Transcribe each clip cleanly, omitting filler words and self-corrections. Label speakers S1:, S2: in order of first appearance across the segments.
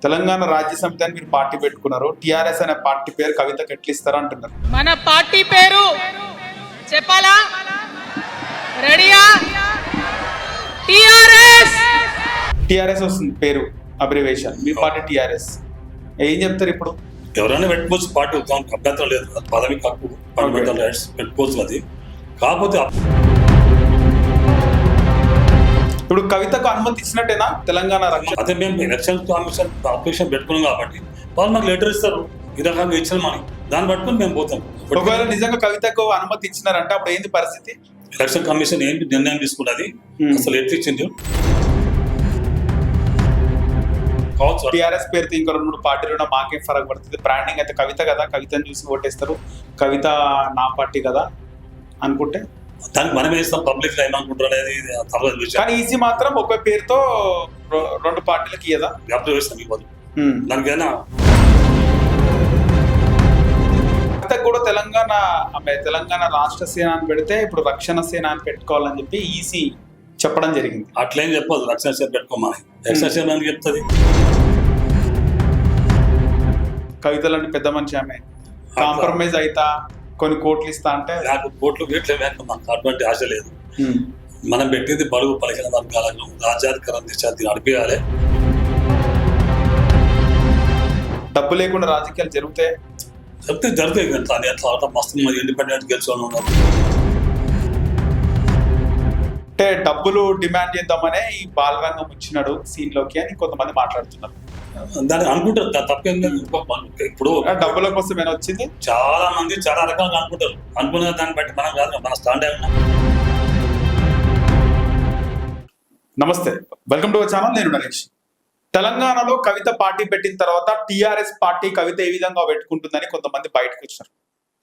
S1: తెలంగాణ రాజ్య సమితి అని మీరు పార్టీ పెట్టుకున్నారు. టిఆర్ఎస్ అనే పార్టీ పేరు కవితకు ఎట్లా ఇస్తారా అంటున్నారు.
S2: మన పార్టీ పేరు చెప్పాలా? రెడీయా? టిఆర్ఎస్.
S1: టిఆర్ఎస్ వస్తుంది పేరు అబ్రివేషన్. మీ పార్టీ టిఆర్ఎస్. ఏం చెప్తారు ఇప్పుడు?
S3: ఎవరైనా పెట్టుకోవచ్చు, పార్టీ అభ్యంతరం లేదు. అది పదవి హక్కు, ఫండమెంటల్ రైట్స్ పెట్టుకోవచ్చు. అది కాకపోతే
S1: ఇప్పుడు కవితకు అనుమతి ఇచ్చినట్టేనా తెలంగాణ రక్షణ?
S3: అదే మేము ఎలక్షన్ కమిషన్ అప్లికేషన్ పెట్టుకున్నాం కాబట్టి వాళ్ళు మాకు లెటర్ ఇస్తారు, ఈ రకంగా ఇచ్చిన మని దాన్ని పట్టుకుని మేము పోతాం.
S1: ఒకవేళ నిజంగా కవితకు అనుమతి ఇచ్చినారంటే అప్పుడు ఏంది పరిస్థితి?
S3: ఎలక్షన్ కమిషన్ ఏంటి నిర్ణయం తీసుకున్నది, అసలు ఎట్లా ఇచ్చింది కావచ్చు.
S1: టిఆర్ఎస్ పేరుతో ఇంకో 2-3 పార్టీలు మాకేం ఫరక్ పడుతుంది. బ్రాండింగ్ అయితే కవిత కదా, కవితను చూసి ఓటేస్తారు. కవిత నా పార్టీ కదా అనుకుంటే
S3: దానికి మనమే ఇస్తాం. పబ్లిక్ లో ఏమనుకుంటారు అనేది తర్వాత విషయం.
S1: కానీ ఈసీ మాత్రం ఒక పేరుతో 2 పార్టీలకు ఇయ్యదా?
S3: అప్లై చేస్తాం ఇవ్వదు. దానికైనా
S1: కవితకు కూడా తెలంగాణ రాష్ట్ర సేన అని పెడితే ఇప్పుడు రక్షణ సేన అని పెట్టుకోవాలని చెప్పి ఈసీ చెప్పడం జరిగింది.
S3: అట్లేం చెప్పదు. రక్షణ సేన పెట్టుకోమని రక్షణ సేన అని చెప్తుంది.
S1: కవితలని పెద్ద మనిషి ఆమె కాంప్రమైజ్ అయితా కొన్ని కోట్లు ఇస్తా అంటే
S3: నాకు కోట్లు గేట్లు మాకు అటువంటి ఆశ లేదు. మనం పెట్టింది బడుగు పలికిన వర్గాలను రాజ్యాధికారం దిశ నడిపేయాలి.
S1: డబ్బు లేకుండా రాజకీయాలు జరిగితే
S3: జరుగుతాయి. ఎట్లా మస్తు ఇండిపెండెంట్ గెలిచిన ఉన్నారు.
S1: అంటే డబ్బులు డిమాండ్ చేద్దామనే ఈ బాలరంగం వచ్చినాడు సీన్ లోకి అని కొంతమంది మాట్లాడుతున్నారు.
S3: దాన్ని అనుకుంటారు, తప్పేం లేదు. ఇప్పుడు
S1: డబ్బుల కోసం ఏమైనా వచ్చింది.
S3: చాలా మంది చాలా రకాలుగా అనుకుంటారు. అనుకున్న దాన్ని బట్టి మనం కాదు, మన స్టాండ్ అయి ఉన్నాం.
S1: నమస్తే, వెల్కమ్ టు అవర్ ఛానల్. నేను నరేష్. తెలంగాణలో కవిత పార్టీ పెట్టిన తర్వాత టిఆర్ఎస్ పార్టీ కవిత ఏ విధంగా పెట్టుకుంటుందని కొంతమంది బయటకు వచ్చారు.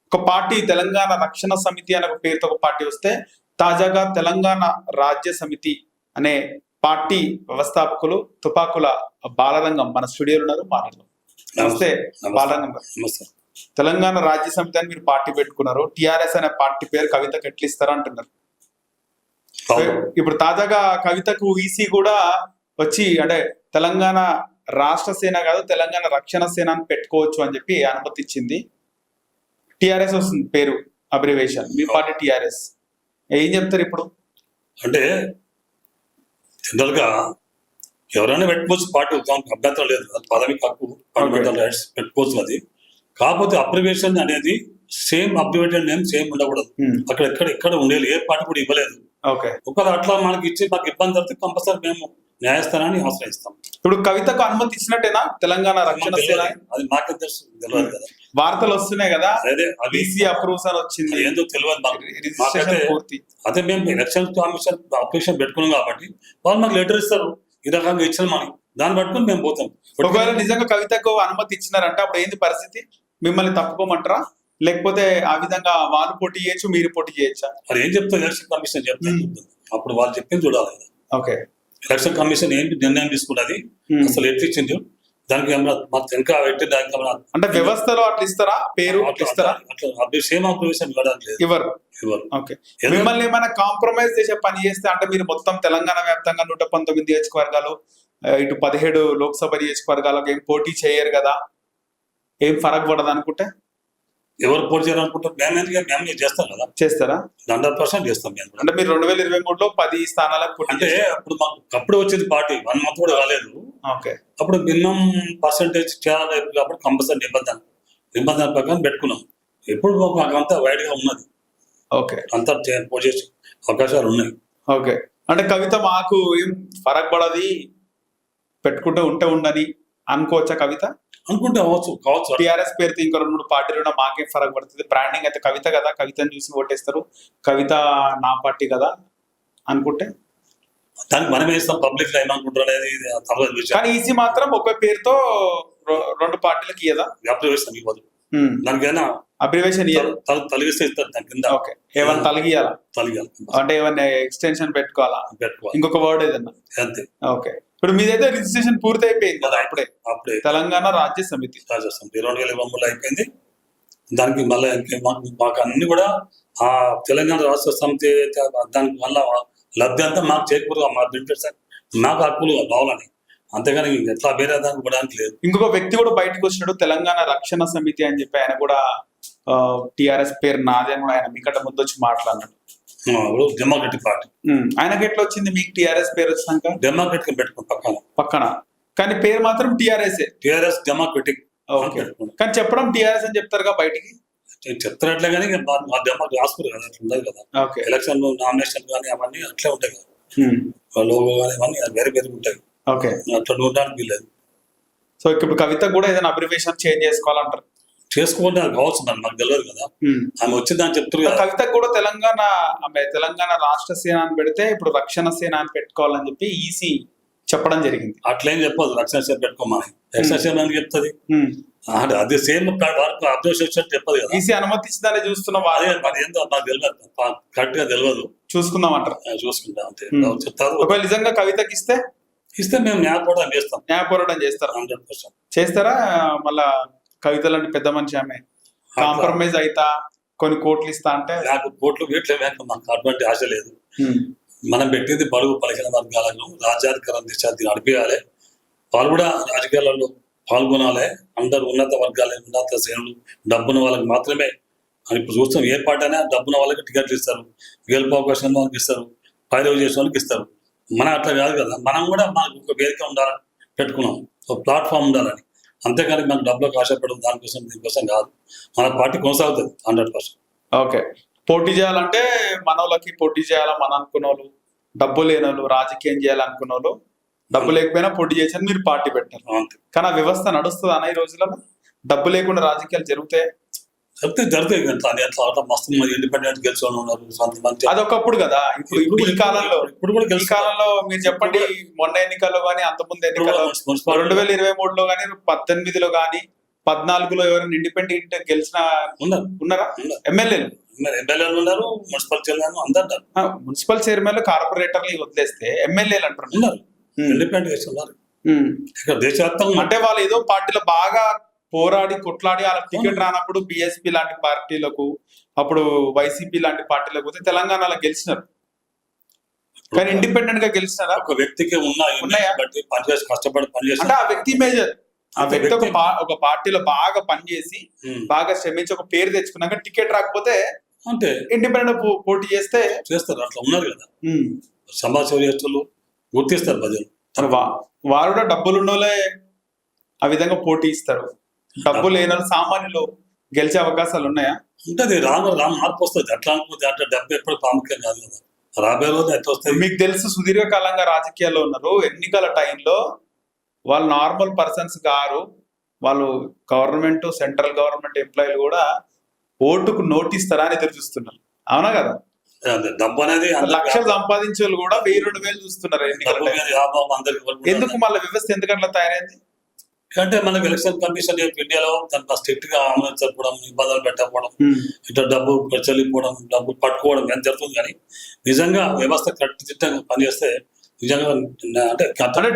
S1: ఒక పార్టీ తెలంగాణ రక్షణ సమితి అనే పేరుతో ఒక పార్టీ వస్తే తాజాగా తెలంగాణ రాజ్య సమితి అనే పార్టీ వ్యవస్థాపకులు తుపాకుల బాలరంగం మన స్టూడియోలో ఉన్నారు, మాట్లాడదాం. నమస్తే బాలరంగం గారు.
S3: నమస్తే.
S1: తెలంగాణ రాజ్య సమితి అని మీరు పార్టీ పెట్టుకున్నారు. టిఆర్ఎస్ అనే పార్టీ పేరు కవితకు ఎట్లా ఇస్తారా అంటున్నారు. ఇప్పుడు తాజాగా కవితకు ఈసీ కూడా వచ్చి అంటే తెలంగాణ రాష్ట్ర సేన కాదు తెలంగాణ రక్షణ సేన అని పెట్టుకోవచ్చు అని చెప్పి అనుమతి ఇచ్చింది. టిఆర్ఎస్ వస్తుంది పేరు అబ్రివేషన్. మీ పార్టీ టిఆర్ఎస్. ఏం చెప్తారు ఇప్పుడు?
S3: అంటే జనరల్ గా ఎవరైనా పెట్టుకోవచ్చు, పార్టీ అభ్యంతరం లేదు. అది పదవి హక్కు, ఫండమెంటల్ రైట్స్ పెట్టుకోవచ్చు. అది కాకపోతే అబ్రివేషన్ అనేది సేమ్ అబ్రివేటెడ్ నేమ్ సేమ్ ఉండకూడదు. అక్కడ ఎక్కడ ఉండేది ఏ పార్టీ కూడా ఇవ్వలేదు. ఒకవేళ అట్లా మనకి ఇచ్చి మాకు ఇబ్బంది జరిగితే కంపల్సరీ మేము న్యాయస్థానాన్ని ఆశ్రయిస్తాం.
S1: ఇప్పుడు కవితకు అనుమతి ఇచ్చినట్టేనా తెలంగాణ రక్షణ సేన?
S3: అది మాకే తెలుసు, తెలియదు కదా.
S1: వార్తలు వస్తున్నాయి కదా,
S3: అదే
S1: ఈసీ అప్రూవ్స్ అని వచ్చింది.
S3: ఏందో తెలియదు. అదే మేము ఎలక్షన్ కమిషన్ అప్లికేషన్ పెట్టుకున్నాం కాబట్టి వాళ్ళు మాకు లెటర్ ఇస్తారు, ఈ రకంగా ఇచ్చిన మని దాన్ని పట్టుకుని మేము పోతాం.
S1: ఒకవేళ నిజంగా కవితకు అనుమతి ఇచ్చినారంటే అప్పుడు ఏంది పరిస్థితి? మిమ్మల్ని తప్పుకోమంటారా, లేకపోతే ఆ విధంగా వాళ్ళు పోటీ చేయొచ్చు మీరు పోటీ చేయొచ్చా?
S3: అది ఏం చెప్తారు ఎలక్షన్ కమిషన్ చెప్తాను. అప్పుడు వాళ్ళు చెప్పింది చూడాలి కదా.
S1: ఓకే,
S3: ఎలక్షన్ కమిషన్ ఏంటి నిర్ణయం తీసుకున్నది, అసలు ఎట్లా ఇచ్చింది దానికి ఇంకా పెట్టి దానికి
S1: అంటే వ్యవస్థలో అట్లా ఇస్తారా పేరు ఇస్తారా?
S3: అట్లా సేమ్ అప్లికేషన్
S1: ఇవ్వరు. ఓకే, మిమ్మల్ని ఏమైనా కాంప్రమైజ్ చేసే పని చేస్తే అంటే మీరు మొత్తం తెలంగాణ వ్యాప్తంగా 119 నియోజకవర్గాలు, ఇటు 17 లోక్సభ నియోజకవర్గాలకు ఏం పోటీ చేయరు కదా, ఏం ఫరక్ పడదు అనుకుంటే
S3: ఎవరు పోటీ చేయాలనుకుంటారు? మేము చేస్తాం కదా.
S1: చేస్తారా?
S3: 100% చేస్తాం.
S1: అంటే మీరు 2023లో 10 స్థానాలకు పోటీ
S3: అంటే అప్పుడు మాకు అప్పుడు వచ్చేది పార్టీ 1 month కూడా కాలేదు.
S1: ఓకే,
S3: అప్పుడు మినిమం పర్సెంటేజ్ చేయాలి కాబట్టి కంపల్సరీ నిబంధన ప్రకారం పెట్టుకున్నాం. ఎప్పుడు మాకు అంతా వైడ్ గా ఉన్నది.
S1: ఓకే,
S3: అంతా పోటీ చేసే అవకాశాలు ఉన్నాయి.
S1: ఓకే, అంటే కవిత మాకు ఏం ఫరక్ పడది పెట్టుకుంటూ ఉండని అనుకోవచ్చా? కవిత
S3: అనుకుంటే కావచ్చు.
S1: టిఆర్ఎస్ పేరుతో ఇంకో 2-3 పార్టీలు మాకేం ఫరక్ పడుతుంది. బ్రాండింగ్ అయితే కవిత కదా, కవితను చూసి ఓటేస్తారు. కవిత నా పార్టీ కదా అనుకుంటే
S3: దానికి మనమే ఇస్తాం. పబ్లిక్ లో ఏమనుకుంటారు అనేది తర్వాత విషయం.
S1: కానీ ఈసీ మాత్రం ఒక పేరుతో 2 పార్టీలకు ఇయ్యదా?
S3: అప్లై చేస్తాం ఇవ్వదు. దానికైనా
S1: అబ్రివేషన్
S3: తొలగిస్తే ఇస్తారు దాని కింద.
S1: ఓకే, ఏమన్నా తొలగియాలా? అంటే ఏమన్నా ఎక్స్టెన్షన్ పెట్టుకోవాలా? ఇంకొక వర్డ్ ఏదన్నా?
S3: అంతే.
S1: ఓకే, ఇప్పుడు మీదైతే రిజిస్ట్రేషన్ పూర్తి అయిపోయింది కదా అప్పుడే తెలంగాణ రాజ్య సమితి
S3: 2023 అయిపోయింది. దానికి మళ్ళీ మాకు అన్ని కూడా ఆ తెలంగాణ రాష్ట్ర సమితి దానికి మళ్ళీ లబ్ధి అంతా మాకు చేకూరు మా బెనిఫిట్స్ మాకు హక్కులు రావాలని అంతేగాని ఎట్లా వేరే దానికి పోవడానికి లేదు.
S1: ఇంకొక వ్యక్తి కూడా బయటకు వచ్చినాడు, తెలంగాణ రక్షణ సమితి అని చెప్పి ఆయన కూడా టిఆర్ఎస్ పేరు నాదే అని కూడా ఆయన మీకంట ముందు వచ్చి మాట్లాడినాడు.
S3: డెమోక్రటిక్ పార్టీ
S1: ఆయనకి ఎట్లా వచ్చింది మీకు టిఆర్ఎస్ పేరు వచ్చినాక?
S3: డెమోక్రటిక్ పెట్టుకుని
S1: పక్కన కానీ పేరు మాత్రం టిఆర్ఎస్.
S3: TRS democratic.
S1: ఓకే, కానీ చెప్పడం టిఆర్ఎస్ అని చెప్తారుగా బయటికి.
S3: చెప్తారట్లే కానీ రాసుకోరు కదా, అట్లా ఉండదు కదా.
S1: ఓకే,
S3: ఎలక్షన్ నామినేషన్ కానీ అవన్నీ అట్లే ఉంటాయి కదా, లోగో కానీ అవన్నీ వేరే వేరే ఉంటాయి.
S1: ఓకే,
S3: అట్లా ఉండడానికి వీల్లేదు.
S1: సో ఇప్పుడు కవిత కూడా ఏదైనా అబ్రివేషన్ చేంజ్ చేసుకోవాలంటారు?
S3: చేసుకోవడం కావచ్చు, నాకు తెలియదు కదా, ఆమె వచ్చిందని చెప్తారు కదా.
S1: కవితకు కూడా తెలంగాణ రాష్ట్ర సేన అని పెడితే ఇప్పుడు రక్షణ సేన అని పెట్టుకోవాలని చెప్పి ఈసీ చెప్పడం జరిగింది.
S3: అట్లేం చెప్పదు, రక్షణ సేన పెట్టుకోమని. రక్షణ సేన అని చెప్తుంది, అది సేమ్ వర్క్ అబ్జర్వేషన్ చెప్పదు కదా.
S1: ఈసీ అనుమతించిందని చూస్తున్నాం,
S3: అదేందో నాకు తెలియదు, కరెక్ట్ గా తెలియదు.
S1: చూసుకుందాం అంటారు.
S3: చూసుకుంటాం అంతే చెప్తారు.
S1: ఒకవేళ నిజంగా కవితకి ఇస్తే
S3: మేము న్యాయపోవడం చేస్తాం.
S1: న్యాయపోరాటం చేస్తారా?
S3: 100%
S1: చేస్తారా? మళ్ళా కవిత లాంటి పెద్ద మనిషి ఆమె కాంప్రమైజ్ అయితా కొన్ని కోట్లు ఇస్తా అంటే?
S3: నాకు కోట్లు వీటిలో మాకు అటువంటి ఆశ లేదు. మనం పెట్టింది బడుగు పలికిన వర్గాలను రాజ్యాధికారం దిశాన్ని నడిపేయాలి, వాళ్ళు కూడా రాజకీయాలలో పాల్గొనాలి. అందరు ఉన్నత వర్గాలే, ఉన్నత శ్రేణులు, డబ్బున్న వాళ్ళకి మాత్రమే. ఇప్పుడు చూస్తాం, ఏ పార్టీ అయినా డబ్బున్న వాళ్ళకి టికెట్లు ఇస్తారు, గెలుపు అవకాశం వాళ్ళకి ఇస్తారు, పైరవ్ చేసే వాళ్ళకి ఇస్తారు. మనం అట్లా కాదు కదా, మనం కూడా మనకు ఒక వేదిక ఉండాలని పెట్టుకున్నాం, ఒక ప్లాట్ఫామ్ ఉండాలని. అంతేకాని మనకు డబ్బులకు ఆశపడడం దానికోసం దీనికోసం కాదు. మన పార్టీ కొనసాగుతుంది 100%.
S1: ఓకే, పోటీ చేయాలంటే మనోళ్ళకి పోటీ చేయాలా, మన అనుకున్న వాళ్ళు, డబ్బు లేని వాళ్ళు, రాజకీయం చేయాలనుకున్న వాళ్ళు, డబ్బు లేకపోయినా పోటీ చేసి మీరు పార్టీ పెట్టారు. కానీ ఆ వ్యవస్థ నడుస్తుంది అన్న ఈ రోజులలో? డబ్బు లేకుండా రాజకీయాలు జరుగుతాయి?
S3: జరుగుతాయి అట్లా మస్తు ఇండిపెండెంట్ గెలిచిన ఉన్నారు, సొంత మంది.
S1: అదొకప్పుడు కదా. ఇప్పుడు ఈ కాలంలో ఈ కాలంలో మీరు చెప్పండి, మొన్న ఎన్నికల్లో కానీ అంతకుముందు ఎన్నికల్లో 2023లో కానీ 18లో కానీ 14లో ఎవరైనా ఇండిపెండెంట్ గెలిచిన ఉన్నారా? ఎమ్మెల్యేలు
S3: ఉన్నారు, మున్సిపల్ చైర్మన్ అందరు.
S1: మున్సిపల్ చైర్మన్లు, కార్పొరేటర్లు వదిలేస్తే ఎమ్మెల్యేలు అంటారు
S3: ఉన్నారు, ఇండిపెండెంట్ ఉన్నారు. ఇక్కడ దేశవ్యాప్తంగా
S1: అంటే వాళ్ళు ఏదో పార్టీలో బాగా పోరాడి కొట్లాడి వాళ్ళకి టికెట్ రానప్పుడు బిఎస్పీ లాంటి పార్టీలకు, అప్పుడు వైసీపీ లాంటి పార్టీలకు పోతే తెలంగాణలో గెలిచినారు. కానీ ఇండిపెండెంట్ గా గెలిచినారా?
S3: ఒక వ్యక్తికి ఉన్నాయా పనిచేసి కష్టపడి పనిచేసి
S1: అంటే ఆ వ్యక్తి మేజర్, ఆ వ్యక్తి ఒక పార్టీలో బాగా పనిచేసి బాగా శ్రమించి ఒక పేరు తెచ్చుకున్నాక టికెట్ రాకపోతే
S3: అంటే
S1: ఇండిపెండెంట్ పోటీ చేస్తారు.
S3: అట్లా ఉన్నారు కదా సమాజం గుర్తిస్తారు ప్రజలు.
S1: వారు కూడా డబ్బులు ఉన్నోళ్ళే ఆ విధంగా పోటీ ఇస్తారు. డబ్బు లేని సామాన్యులు గెలిచే అవకాశాలు ఉన్నాయా?
S3: ఉంటుంది, రాను మార్పు వస్తుంది. అట్లా అనుకుంటే అంటే డబ్బు ఎప్పుడు ప్రాముఖ్యం కాదు కదా, రాబోయే రోజు ఎట్లా వస్తుంది.
S1: మీకు తెలుసు, సుదీర్ఘకాలంగా రాజకీయాల్లో ఉన్నారు. ఎన్నికల టైంలో వాళ్ళు నార్మల్ పర్సన్స్ గారు, వాళ్ళు గవర్నమెంట్, సెంట్రల్ గవర్నమెంట్ ఎంప్లాయీలు కూడా ఓటుకు నోటిస్తారా అని ఎదురు చూస్తున్నారు. అవునా కదా?
S3: డబ్బు అనేది
S1: లక్షలు సంపాదించే వాళ్ళు కూడా 1000-2000 చూస్తున్నారు ఎన్నికల. ఎందుకు మళ్ళీ వ్యవస్థ ఎందుకట్లా తయారైంది?
S3: అంటే మనకు ఎలక్షన్ కమిషన్ ఇండియాలో దాంట్లో స్ట్రిక్ట్ గా ఆమోదించకపోవడం, ఇబ్బందులు పెట్టకపోవడం, ఇట్లా డబ్బు చెల్లిపోవడం, డబ్బు పట్టుకోవడం ఎంత జరుగుతుంది. కానీ నిజంగా వ్యవస్థ కట్టుదిట్టంగా పనిచేస్తే నిజంగా అంటే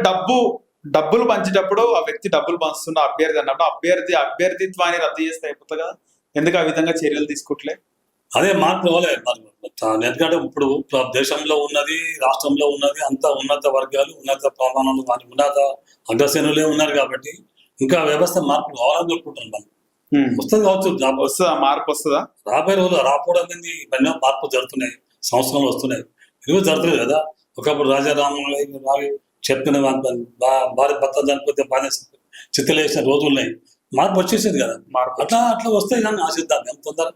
S3: డబ్బులు పంచేటప్పుడు ఆ వ్యక్తి డబ్బులు పంచుతున్న అభ్యర్థి అన్నప్పుడు అభ్యర్థిత్వాన్ని రద్దు చేస్తే అయిపోతుంది కదా. ఎందుకు ఆ విధంగా చర్యలు తీసుకుంటలే? అదే మార్పు ఎందుకంటే ఇప్పుడు దేశంలో ఉన్నది, రాష్ట్రంలో ఉన్నది అంతా ఉన్నత వర్గాలు, ఉన్నత ప్రమాణాలు, ఉన్నత అగ్రశ్రేణులే ఉన్నారు. కాబట్టి ఇంకా వ్యవస్థ మార్పు కావాలని చెప్పుకుంటాం. మనం వస్తుంది కావచ్చు,
S1: మార్పు వస్తుందా
S3: రాబోయే రోజులు? రాకపోవడం ఇవన్నీ మార్పు జరుగుతున్నాయి, సంవత్సరంలో వస్తున్నాయి. ఇది జరుగుతుంది కదా. ఒకప్పుడు రాజారాము చెప్పిన భార్య భర్త చనిపోతే బాగా చిత్తలేసిన రోజులు ఉన్నాయి, మార్పు వచ్చేసేది కదా. అట్లా వస్తే కానీ ఆశిద్దాం. మేము తొందర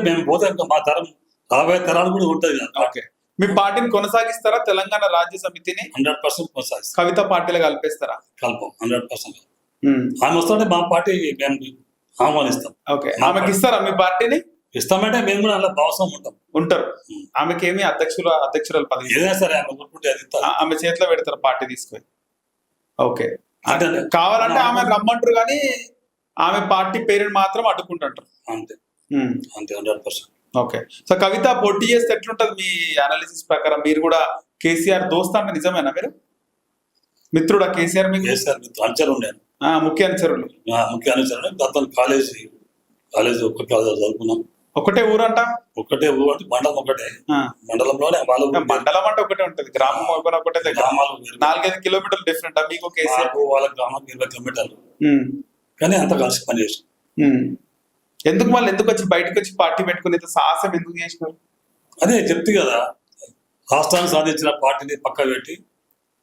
S3: మేము పోతే మా తరం రాబోయే తరాలు కూడా ఉంటుంది కదా.
S1: ఓకే, మీ పార్టీని కొనసాగిస్తారా? తెలంగాణ రాజ్య సమితిని
S3: 100% కొనసాగిస్తాం.
S1: కవిత పార్టీలో కలిపేస్తారా?
S3: కల్పం 100%. ఆమె వస్తుంటే మా పార్టీ మేము ఆహ్వానిస్తాం.
S1: ఓకే, ఆమెకి ఇస్తారా మీ పార్టీని?
S3: ఇస్తామంటే మేము కూడా అలా భావసం
S1: ఉంటారు. ఆమెకి ఏమి అధ్యక్షురాలు పదవి
S3: ఏదైనా సరే ఆమె ఊరుకుంటే
S1: ఆమె చేతిలో పెడతారు పార్టీ తీసుకొని. ఓకే, కావాలంటే ఆమె రమ్మంటారు కానీ ఆమె పార్టీ పేరుని మాత్రం అడ్డుకుంటుంటారు.
S3: అంతే అంతే 100%.
S1: ఓకే, సో కవిత పోటీ చేస్తే ఎట్లుంటది మీ అనాలిసిస్ ప్రకారం? మీరు కూడా కేసీఆర్ దోస్తా అంటే నిజమేనా? మీరు మిత్రుడా కేసీఆర్? మీకు
S3: అనుచరు ఉండేది,
S1: ముఖ్య అనుచరులు.
S3: అతను కాలేజ్ ఒక్క చదువుకున్నాం.
S1: ఒకటే ఊరంట.
S3: ఒకటే ఊరు అంటే మండలం ఒకటే,
S1: ఆ.
S3: మండలంలోనే వాళ్ళ ఊరు
S1: మండలం అంటే ఒకటే ఉంటది, గ్రామం ఒకటే దగ్గర.
S3: గ్రామాలు వేరు.
S1: 4-5 కిలోమీటర్లు డిఫరెంట్ మీకు కేసీఆర్.
S3: మాకు వాళ్ళ గ్రామం 20 కిలోమీటర్లు,
S1: ఉమ్.
S3: కానీ అంత కలిసి పనిచేసాం.
S1: ఉమ్. ఎందుకు మళ్ళీ ఎందుకు వచ్చి బయటకు వచ్చి పార్టీ పెట్టుకుని ఇంత సాహసం ఎందుకు చేసినారు?
S3: అదే చెప్తే కదా, రాష్ట్రాన్ని సాధించిన పార్టీని పక్క పెట్టి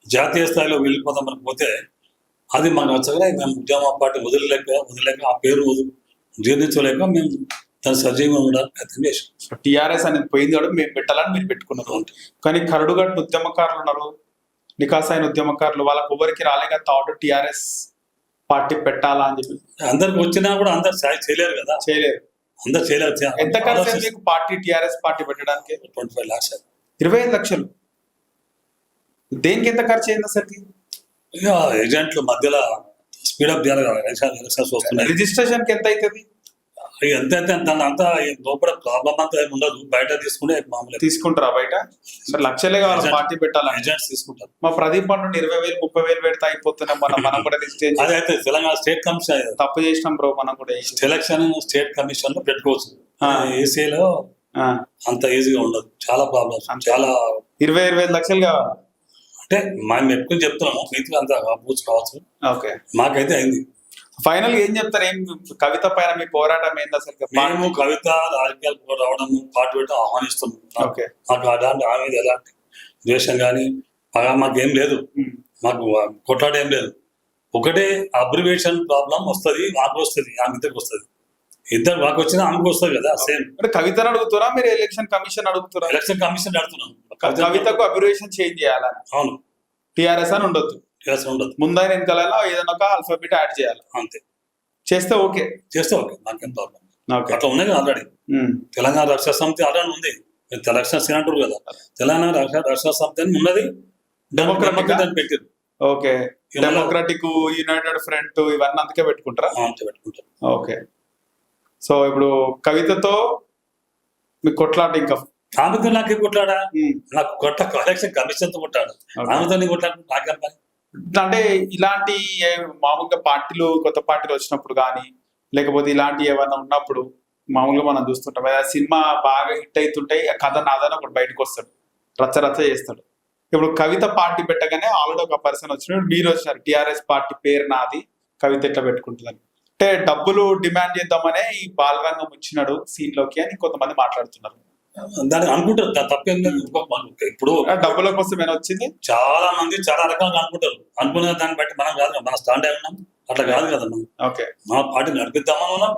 S3: జాతీయ స్థాయిలో వెళ్ళిపోతామని పోతే అది మాకు నచ్చగా మేము ఉద్యమ పార్టీ వదిలేక ఆ పేరు జీర్ణించలేక మేము దాన్ని సజీవంగా ఉండడానికి ప్రయత్నం చేసాం.
S1: టిఆర్ఎస్ అనేది పోయింది కూడా మేము పెట్టాలని మీరు పెట్టుకున్నారు. కానీ కరడుగట్టు ఉద్యమకారులు ఉన్నారు, నికాసైన ఉద్యమకారులు, వాళ్ళకు ఎవరికి రాలేక థాట్ టిఆర్ఎస్ పార్టీ పెట్టాలా అని చెప్పి.
S3: అందరికి వచ్చినా కూడా అందరు చేయలేరు కదా,
S1: చేయలేరు.
S3: అందరు చేయలేరు.
S1: ఎంత ఖర్చు అయింది మీకు పార్టీ టిఆర్ఎస్ పార్టీ పెట్టడానికి?
S3: 25 lakhs.
S1: 25 లక్షలు. దేనికి ఎంత ఖర్చు అయింది అసలుకి?
S3: ఇక ఏజెంట్ల మధ్యలో స్పీడప్ చేయాలి కదా, ఎలక్షన్స్ వస్తున్నాయి.
S1: రిజిస్ట్రేషన్ కి ఎంత అవుతుంది?
S3: ఎంత అయితే దాని అంతా లోపల ప్రాబ్లం అంతా ఏమి ఉండదు, బయట తీసుకుంటే మామూలు
S1: తీసుకుంటారా బయట? మరి లక్షలే కావాలి పార్టీ పెట్టాలని.
S3: ఏజెంట్స్ తీసుకుంటారు.
S1: మా ప్రదీప్ పండు 20,000 30,000 పెడితే అయిపోతున్నాం. మనం కూడా రిజిస్ట్రేషన్
S3: అదే అయితే తెలంగాణ స్టేట్ కమిషన్
S1: తప్పు చేసినాం బ్రో. మనం కూడా
S3: ఎలక్షన్ స్టేట్ కమిషన్ లో పెట్టుకోవచ్చు, ఏసీలో
S1: ఆ.
S3: అంత ఈజీగా ఉండదు, చాలా ప్రాబ్లమ్స్. చాలా
S1: 20,000 లక్షలు కావాలి
S3: అంటే మనం పెట్టుకుని చెప్తున్నాము, మిగతా అంత పూర్తి కావచ్చు.
S1: ఓకే.
S3: మాకైతే అయింది.
S1: ఫైనల్ ఏం చెప్తారు? ఏం కవిత పైన మీ పోరాటం ఏంది అసలు?
S3: మేము కవిత రాజకీయాలు రావడం పార్టీ పెట్టడం ఆహ్వానిస్తున్నాం.
S1: ఓకే.
S3: మాకు అలాంటి ఆమె మీద ఎలాంటి ద్వేషం కానీ మాకేం లేదు, మాకు కొట్లాట ఏం లేదు. ఒకటే అబ్రివేషన్ ప్రాబ్లం వస్తుంది, మాకు వస్తుంది, ఆమె ఇద్దరికి వస్తుంది. ఇద్దరు మాకు వచ్చినా ఆమెకు వస్తుంది కదా సేమ్.
S1: అంటే కవితను అడుగుతారా మీరు? ఎలక్షన్ కమిషన్ అడుగుతారా?
S3: ఎలక్షన్ కమిషన్ అడుగుతున్నాం.
S1: కవితకు అబ్రివేషన్ చేంజ్ చేయాలని.
S3: అవును,
S1: టిఆర్ఎస్ అని ఉండొద్దు,
S3: ఉండదు.
S1: ముందైన వెనకాల ఏదైనా ఒక ఆల్ఫాబెట్ యాడ్ చేయాలి.
S3: అంతే,
S1: చేస్తే ఓకే.
S3: చేస్తే ఓకే, మాకేం ప్రాబ్లం.
S1: ఓకే.
S3: అట్లా ఉన్నాయి ఆల్రెడీ. తెలంగాణ రక్షణ సమితి ఆల్రెడీ ఉంది. రక్షణ అంటారు కదా, తెలంగాణ రక్షణ సమితి అని ఉన్నది, దాన్ని పెట్టారు.
S1: ఓకే. డెమోక్రాటిక్ యునైటెడ్ ఫ్రంట్ ఇవన్నీ అందుకే పెట్టుకుంటారా?
S3: అంతే పెట్టుకుంటారు.
S1: ఓకే. సో ఇప్పుడు కవితతో మీకు కొట్లాట ఇంకా?
S3: ఆమెతో నాకే కొట్లాడా? నాకు ఎలక్షన్ కమిషన్ తో కొట్టాడు, ఆమెతో కొట్లాడు నాకేం పని?
S1: అంటే ఇలాంటి మామూలుగా పార్టీలు కొత్త పార్టీలు వచ్చినప్పుడు కానీ లేకపోతే ఇలాంటి ఏమైనా ఉన్నప్పుడు మామూలుగా మనం చూస్తుంటాం. సినిమా బాగా హిట్ అవుతుంటాయి, ఆ కథ నాదని ఒకటి బయటకు వస్తాడు, రచ్చ చేస్తాడు. ఇప్పుడు కవిత పార్టీ పెట్టగానే ఆల్రెడీ ఒక పర్సన్ వచ్చినాడు, మీరు వచ్చినారు, టిఆర్ఎస్ పార్టీ పేరు నాది, కవిత ఎట్లా పెట్టుకుంటుందని. అంటే డబ్బులు డిమాండ్ చేద్దామనే ఈ బాలరంగం వచ్చినాడు సీన్ లోకి అని కొంతమంది మాట్లాడుతున్నారు.
S3: దాన్ని అనుకుంటారు, తప్పేం లేదు. ఇప్పుడు
S1: డబ్బుల కోసం ఏమైనా వచ్చింది?
S3: చాలా మంది చాలా రకాలుగా అనుకుంటారు. అనుకునే దాన్ని బట్టి మనం కాదు, మన స్టాండ్ అయి ఉన్నాం, అట్లా కాదు కదా. మనం
S1: ఓకే.
S3: మా పార్టీ నడిపిద్దామని ఉన్నాం,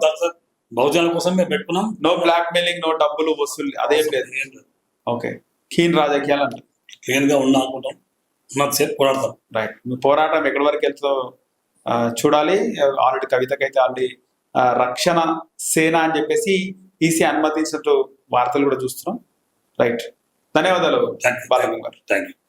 S3: బహుజనుల కోసం మేము పెట్టుకున్నాం.
S1: నో బ్లాక్ మెయిలింగ్, నో డబ్బులు వసూలు, అదేం లేదు. ఓకే. క్లీన్ రాజకీయాలు అంటే
S3: క్లీన్ గా ఉన్నా అనుకుంటాం, మాకు సేపు పోరాడతాం.
S1: రైట్. మీ పోరాటం ఎక్కడి వరకు వెళ్తుందో చూడాలి. ఆల్రెడీ కవితకైతే ఆల్రెడీ రక్షణ సేన అని చెప్పేసి ఈసీ అనుమతించినట్టు వార్తలు కూడా చూస్తున్నాం. రైట్. ధన్యవాదాలు బాలగంగారు.
S3: Thank you.